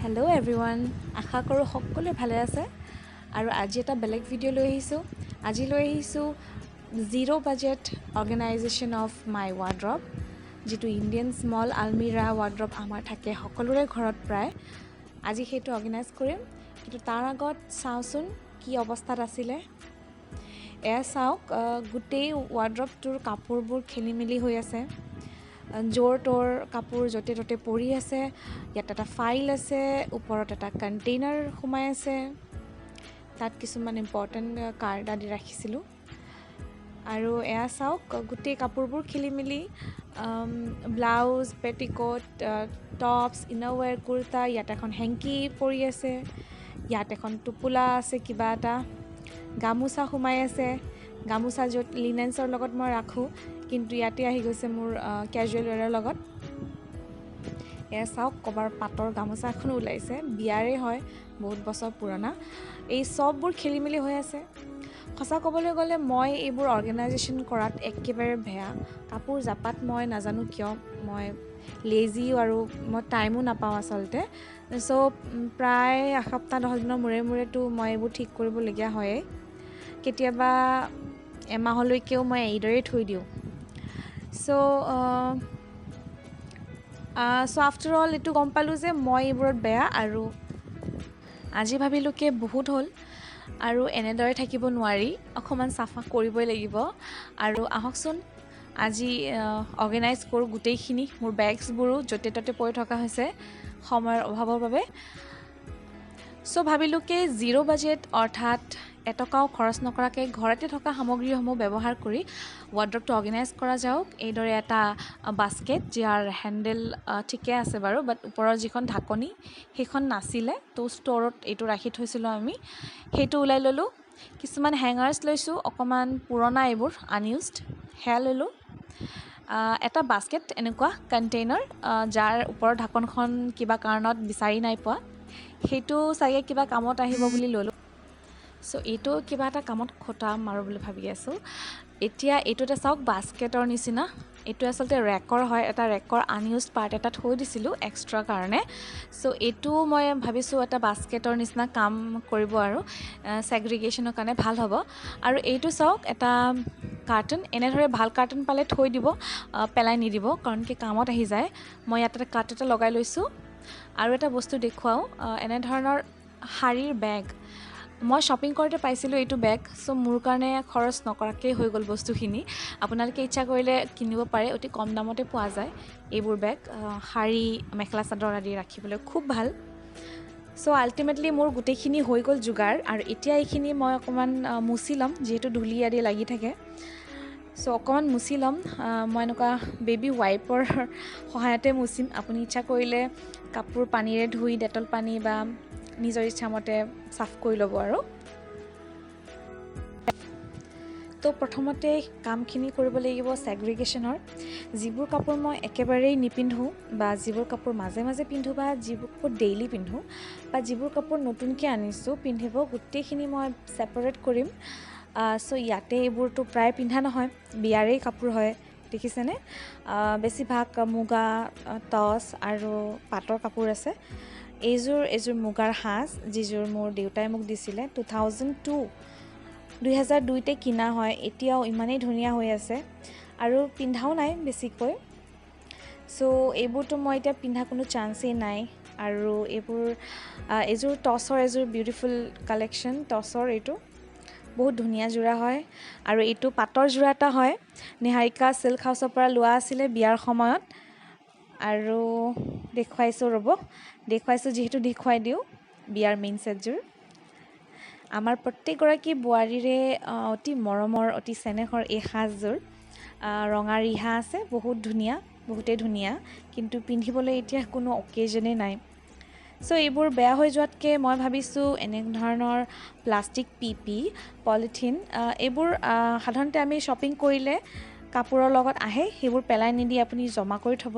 Hello' everyone, আশা কৰোঁ সকলোৱে ভালে আছে আৰু আজি এটা বেলেগ ভিডিঅ' লৈ আহিছোঁ। আজি লৈ আহিছোঁ zero' budget organisation of my wardrobe, যিটো ইণ্ডিয়ান স্মল আলমিৰা ৱাৰ্ড্ৰব আমাৰ থাকে সকলোৰে ঘৰত প্ৰায়। আজি সেইটো অৰ্গেনাইজ কৰিম, কিন্তু তাৰ আগত চাওঁচোন কি অৱস্থাত আছিলে। এয়া চাওক, গোটেই ৱাৰ্ড্ৰবটোৰ কাপোৰবোৰ খেলি মেলি হৈ আছে। য'ৰ ত'ৰ কাপোৰ য'তে ত'তে পৰি আছে। ইয়াত এটা ফাইল আছে, ওপৰত এটা কণ্টেইনাৰ সোমাই আছে, তাত কিছুমান ইম্পৰ্টেণ্ট কাৰ্ড আদি ৰাখিছিলোঁ। আৰু এয়া চাওক, গোটেই কাপোৰবোৰ খেলি মেলি। Blouse, petticoat, tops, innerwear, kurta, ইয়াত এখন হেংকি পৰি আছে, ইয়াত এখন টোপোলা আছে, কিবা এটা গামোচা সোমাই আছে। গামোচা য'ত লিনেন্সৰ লগত মই ৰাখোঁ, কিন্তু ইয়াতে আহি গৈছে মোৰ কেজুৱেল ৱেৰৰ লগত। এয়া চাওক, ক'বাৰ পাটৰ গামোচা এখনো ওলাইছে, বিয়াৰে হয়, বহুত বছৰ পুৰণা। এই চববোৰ খেলি মেলি হৈ আছে। সঁচা ক'বলৈ গ'লে মই এইবোৰ অৰ্গেনাইজেশ্যন কৰাত একেবাৰে বেয়া। কাপোৰ জাপাত মই নাজানো কিয়, মই লেজিও আৰু মই টাইমো নাপাওঁ আচলতে। চ' প্ৰায় এসপ্তাহ 10 দিনৰ মূৰে মূৰেতো মই এইবোৰ ঠিক কৰিবলগীয়া হয়েই। কেতিয়াবা এমাহলৈকেও মই এইদৰেই থৈ দিওঁ। চ' আফটাৰ অল এইটো গম পালোঁ যে মই এইবোৰত বেয়া, আৰু আজি ভাবিলোঁ কি বহুত হ'ল আৰু এনেদৰে থাকিব নোৱাৰি, অকণমান চাফা কৰিবই লাগিব। আৰু আহকচোন আজি অৰ্গেনাইজ কৰোঁ গোটেইখিনি। মোৰ বেগছবোৰো য'তে ত'তে পৰি থকা হৈছে সময়ৰ অভাৱৰ বাবে। চ' ভাবিলোঁ কি জিৰ' বাজেট, অৰ্থাৎ এটকাও খৰচ নকৰাকৈ ঘৰতে থকা সামগ্ৰীসমূহ ব্যৱহাৰ কৰি ৱাৰ্ড্ৰবটো অৰ্গেনাইজ কৰা যাওক। এইদৰে এটা বাস্কেট, যাৰ হেণ্ডেল ঠিকে আছে বাৰু, বাট ওপৰৰ যিখন ঢাকনি সেইখন নাছিলে, তো ষ্ট'ৰত এইটো ৰাখি থৈছিলোঁ আমি, সেইটো ওলাই ল'লোঁ। কিছুমান হেঙাৰ্ছ লৈছোঁ, অকণমান পুৰণা এইবোৰ আনইউজড, সেয়া ল'লোঁ। এটা বাস্কেট, এনেকুৱা কণ্টেইনাৰ, যাৰ ওপৰৰ ঢাকনখন কিবা কাৰণত বিচাৰি নাই পোৱা, সেইটো চাগে কিবা কামত আহিব বুলি ল'লোঁ। চ' এইটো কিবা এটা কামত খটাম আৰু বুলি ভাবি আছোঁ। এতিয়া এইটোতে চাওক, বাস্কেটৰ নিচিনা, এইটো আচলতে ৰেকৰ হয়, এটা ৰেকৰ আনইউজড পাৰ্ট এটা থৈ দিছিলোঁ এক্সট্ৰা কাৰণে। চ' এইটো মই ভাবিছোঁ এটা বাস্কেটৰ নিচিনা কাম কৰিব, আৰু ছেগ্ৰিগেশ্যনৰ কাৰণে ভাল হ'ব। আৰু এইটো চাওক, এটা কাৰ্টন, এনেদৰে ভাল কাৰ্টন পালে থৈ দিব, পেলাই নিদিব, কাৰণ কি কামত আহি যায়। মই ইয়াত এটা কাট এটা লগাই লৈছোঁ। আৰু এটা বস্তু দেখুৱাওঁ, এনেধৰণৰ শাৰীৰ বেগ মই শ্বপিং কৰোঁতে পাইছিলোঁ এইটো বেগ। চ' মোৰ কাৰণে খৰচ নকৰাকৈ হৈ গ'ল বস্তুখিনি। আপোনালোকে ইচ্ছা কৰিলে কিনিব পাৰে, অতি কম দামতে পোৱা যায় এইবোৰ বেগ। শাৰী, মেখেলা চাদৰ আদি ৰাখিবলৈ খুব ভাল। চ' আল্টিমেটলি মোৰ গোটেইখিনি হৈ গ'ল যোগাৰ, আৰু এতিয়া এইখিনি মই অকণমান মুচি ল'ম, যিহেতু ধূলি আদি লাগি থাকে। চ' অকণমান মুচি ল'ম। মই এনেকুৱা বেবী ৱাইপৰ সহায়তে মুচিম। আপুনি ইচ্ছা কৰিলে কাপোৰ পানীৰে ধুই, ডেটল পানী বা নিজৰ ইচ্ছামতে চাফ কৰি ল'ব। আৰু তো প্ৰথমতে কামখিনি কৰিব লাগিব ছেগ্ৰিগেশ্যনৰ। যিবোৰ কাপোৰ মই একেবাৰেই নিপিন্ধোঁ, বা যিবোৰ কাপোৰ মাজে মাজে পিন্ধোঁ, বা যিবোৰ কাপোৰ ডেইলি পিন্ধোঁ, বা যিবোৰ কাপোৰ নতুনকৈ আনিছোঁ পিন্ধিব, গোটেইখিনি মই ছেপাৰেট কৰিম। চ' ইয়াতে এইবোৰতো প্ৰায় পিন্ধা নহয়, বিয়াৰেই কাপোৰ হয়, দেখিছেনে? বেছিভাগ মুগা, টচ আৰু পাটৰ কাপোৰ আছে। এইযোৰ মুগাৰ সাজ, যিযোৰ মোৰ দেউতাই মোক দিছিলে 2002তে কিনা হয়, এতিয়াও ইমানেই ধুনীয়া হৈ আছে, আৰু পিন্ধাও নাই বেছিকৈ। চ' এইবোৰতো মই এতিয়া পিন্ধা কোনো চান্সেই নাই। আৰু এইযোৰ টচৰ, এযোৰ বিউটিফুল কালেকশ্যন টচৰ, এইটো বহুত ধুনীয়া যোৰা হয়। আৰু এইটো পাটৰ যোৰা এটা হয়, নিহাৰিকা চিল্ক হাউচৰ পৰা লোৱা আছিলে বিয়াৰ সময়ত। আৰু দেখুৱাইছোঁ যিহেতু দেখুৱাই দিওঁ, বিয়াৰ মেইন ছেটযোৰ আমাৰ প্ৰত্যেকগৰাকী বোৱাৰীৰে অতি মৰমৰ, অতি চেনেহৰ এই সাজযোৰ। ৰঙা ৰিহা আছে, বহুতেই ধুনীয়া, কিন্তু পিন্ধিবলৈ এতিয়া কোনো অকেজনেই নাই। চ' এইবোৰ বেয়া হৈ যোৱাতকৈ মই ভাবিছোঁ এনেধৰণৰ প্লাষ্টিক, PP, পলিথিন, এইবোৰ সাধাৰণতে আমি শ্বপিং কৰিলে কাপোৰৰ লগত আহে, সেইবোৰ পেলাই নিদি আপুনি জমা কৰি থ'ব,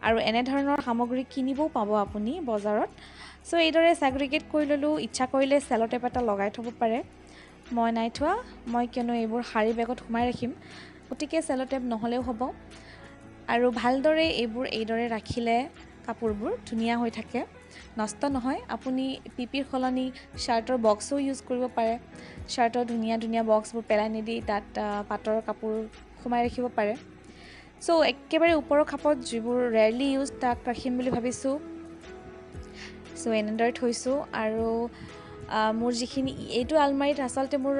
আৰু এনেধৰণৰ সামগ্ৰী কিনিবও পাব আপুনি বজাৰত। চ' এইদৰে ছেগ্ৰিগেট কৰি ল'লোঁ। ইচ্ছা কৰিলে চেল'টেপ এটা লগাই থ'ব পাৰে, মই নাই থোৱা, কিয়নো এইবোৰ শাৰী বেগত সোমাই ৰাখিম, গতিকে চেল'টেপ নহ'লেও হ'ব। আৰু ভালদৰে এইদৰে ৰাখিলে কাপোৰবোৰ ধুনীয়া হৈ থাকে। নষ্ট নহয় আপুনি পিপিৰ সলনি শ্বাৰ্টৰ বক্সো ইউজ কৰিব পাৰে শ্বাৰ্টৰ ধুনীয়া ধুনীয়া বক্সবোৰ পেলাই নিদি তাত পাটৰ কাপোৰ সোমাই ৰাখিব পাৰে চ' একেবাৰে ওপৰৰ খাপত যিবোৰ ৰেয়াৰলি ইউজ তাক ৰাখিম বুলি ভাবিছোঁ চ' এনেদৰে থৈছোঁ আৰু মোৰ যিখিনি এইটো আলমাৰীত আচলতে মোৰ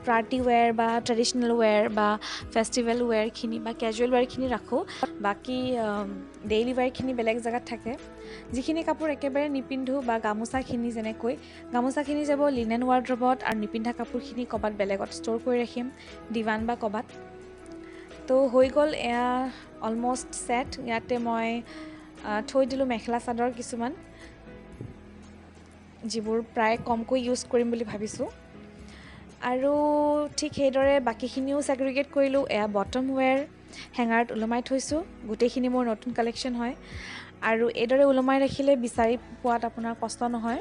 পাৰ্টি ৱেৰ বা ট্ৰেডিশ্যনেল ৱেৰ বা ফেষ্টিভেল ৱেৰখিনি বা কেজুৱেল ৱেৰখিনি ৰাখোঁ বাকী ডেইলি ৱেৰখিনি বেলেগ জেগাত থাকে যিখিনি কাপোৰ একেবাৰে নিপিন্ধোঁ বা গামোচাখিনি যেনেকৈ গামোচাখিনি যাব লিনেন ৱাৰ্ড্ৰবত আৰু নিপিন্ধা কাপোৰখিনি ক'ৰবাত বেলেগত ষ্ট'ৰ কৰি ৰাখিম ডিভান বা ক'ৰবাত তো হৈ গ'ল এয়া অলমষ্ট ছেট ইয়াতে মই থৈ দিলোঁ মেখেলা চাদৰ কিছুমান যিবোৰ প্ৰায় কমকৈ ইউজ কৰিম বুলি ভাবিছোঁ আৰু ঠিক সেইদৰে বাকীখিনিও ছেগ্ৰিগেট কৰিলোঁ এয়া বটম ৱেৰ হেঙাৰত ওলমাই থৈছোঁ গোটেইখিনি মোৰ নতুন কালেকশ্যন হয় আৰু এইদৰে ওলমাই ৰাখিলে বিচাৰি পোৱাত আপোনাৰ কষ্ট নহয়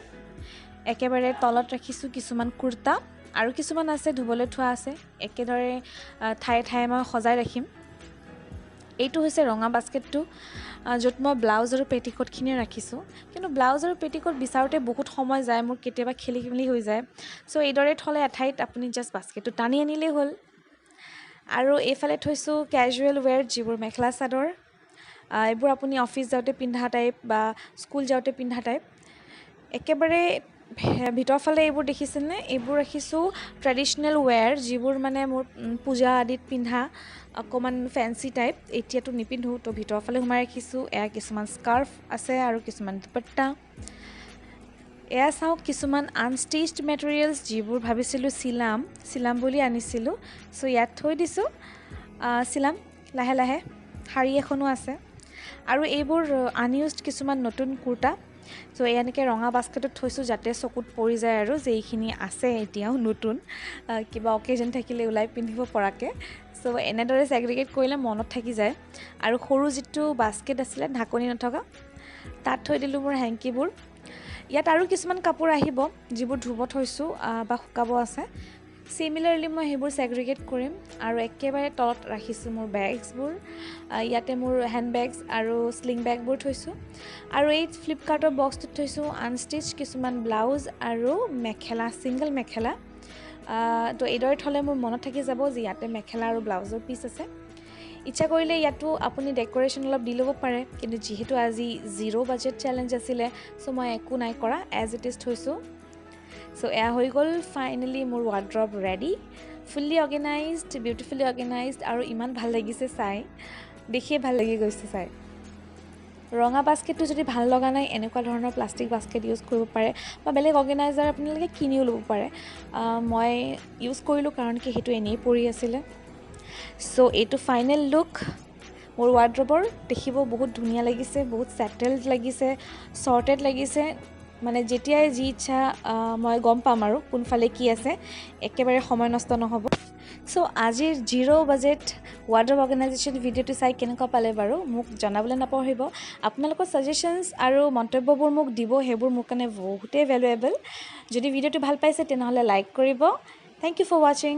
একেবাৰে তলত ৰাখিছোঁ কিছুমান কুৰ্তা আৰু কিছুমান আছে ধুবলৈ থোৱা আছে একেদৰে ঠায়ে ঠায়ে মই সজাই ৰাখিম এইটো হৈছে ৰঙা বাস্কেটটো য'ত মই ব্লাউজ আৰু পেটিকোটখিনি ৰাখিছোঁ কিন্তু ব্লাউজ আৰু পেটিকোট বিচাৰোঁতে বহুত সময় যায় মোৰ কেতিয়াবা খেলি মেলি হৈ যায় চ' এইদৰে থ'লে এঠাইত আপুনি জাষ্ট বাস্কেটটো টানি আনিলেই হ'ল আৰু এইফালে থৈছোঁ কেজুৱেল ৱেৰ যিবোৰ মেখেলা চাদৰ এইবোৰ আপুনি অফিচ যাওঁতে পিন্ধা টাইপ বা স্কুল যাওঁতে পিন্ধা টাইপ একেবাৰে ভিতৰ ফালে এইবোৰ দেখিছেনে এইবোৰ ৰাখিছোঁ ট্ৰেডিশ্যনেল ৱেৰ যিবোৰ মানে মোৰ পূজা আদিত পিন্ধা অকণমান ফেঞ্চি টাইপ এতিয়াতো নিপিন্ধোঁ তো ভিতৰৰ ফালে সোমাই ৰাখিছোঁ এয়া কিছুমান স্কাৰ্ফ আছে আৰু কিছুমান দুপট্টা এয়া চাওক কিছুমান আনষ্টিচ্ড মেটেৰিয়েলছ যিবোৰ ভাবিছিলোঁ চিলাম বুলি আনিছিলোঁ চ' ইয়াত থৈ দিছোঁ চিলাম লাহে লাহে শাৰী এখনো আছে আৰু এইবোৰ আনইউজড কিছুমান নতুন কুৰ্তা চ' এনেকৈ ৰঙা বাস্কেটত থৈছোঁ যাতে চকুত পৰি যায় আৰু যে এইখিনি আছে এতিয়াও নতুন কিবা অকেজন থাকিলে ওলাই পিন্ধিব পৰাকৈ চ' এনেদৰে ছেগ্ৰিগেট কৰিলে মনত থাকি যায় আৰু সৰু যিটো বাস্কেট আছিলে ঢাকনি নথকা তাত থৈ দিলোঁ মোৰ হেংকিবোৰ ইয়াত আৰু কিছুমান কাপোৰ আহিব যিবোৰ ধুব থৈছোঁ বা শুকাব আছে চিমিলাৰলি মই সেইবোৰ ছেগ্ৰিগেট কৰিম আৰু একেবাৰে তলত ৰাখিছোঁ মোৰ বেগছবোৰ ইয়াতে মোৰ হেণ্ড বেগছ আৰু স্লিং বেগবোৰ থৈছোঁ আৰু এই ফ্লিপকাৰ্টৰ বক্সটোত থৈছোঁ আনষ্টিচ কিছুমান ব্লাউজ আৰু মেখেলা ছিংগল মেখেলা তো এইদৰে থ'লে মোৰ মনত থাকি যাব যে ইয়াতে মেখেলা আৰু ব্লাউজৰ পিচ আছে ইচ্ছা কৰিলে ইয়াতো আপুনি ডেক'ৰেশ্যন অলপ দি ল'ব পাৰে কিন্তু যিহেতু আজি 0 বাজেট চেলেঞ্জ আছিলে চ' মই একো নাই কৰা এজ ইট ইজ থৈছোঁ চ' এয়া হৈ গ'ল ফাইনেলি মোৰ wardrobe ready fully organised beautifully organised আৰু ইমান ভাল লাগিছে চাই দেখিয়ে ভাল লাগি গৈছে চাই ৰঙা বাস্কেটটো যদি ভাল লগা নাই এনেকুৱা ধৰণৰ প্লাষ্টিক বাস্কেট ইউজ কৰিব পাৰে বা বেলেগ অৰ্গেনাইজাৰ আপোনালোকে কিনিও ল'ব পাৰে মই ইউজ কৰিলোঁ কাৰণ কি সেইটো এনেই পৰি আছিলে চ' এইটো ফাইনেল লুক মোৰ ৱাৰ্ড্ৰবৰ দেখিব বহুত ধুনীয়া লাগিছে বহুত ছেটেলড লাগিছে ছৰ্টেড লাগিছে মানে যেতিয়াই যি ইচ্ছা মই গম পাম আৰু কোনফালে কি আছে একেবাৰে সময় নষ্ট নহ'ব চ' আজিৰ 0 বাজেট ৱাৰ্ড্ৰব অৰ্গেনাইজেশ্যন ভিডিঅ'টো চাই কেনেকুৱা পালে বাৰু মোক জনাবলৈ নাপাহৰিব আপোনালোকৰ ছাজেশ্যনছ আৰু মন্তব্যবোৰ মোক দিব সেইবোৰ মোৰ কাৰণে বহুতেই ভেলুৱেবল যদি ভিডিঅ'টো ভাল পাইছে তেনেহ'লে লাইক কৰিব থেংক ইউ ফৰ ৱাচিং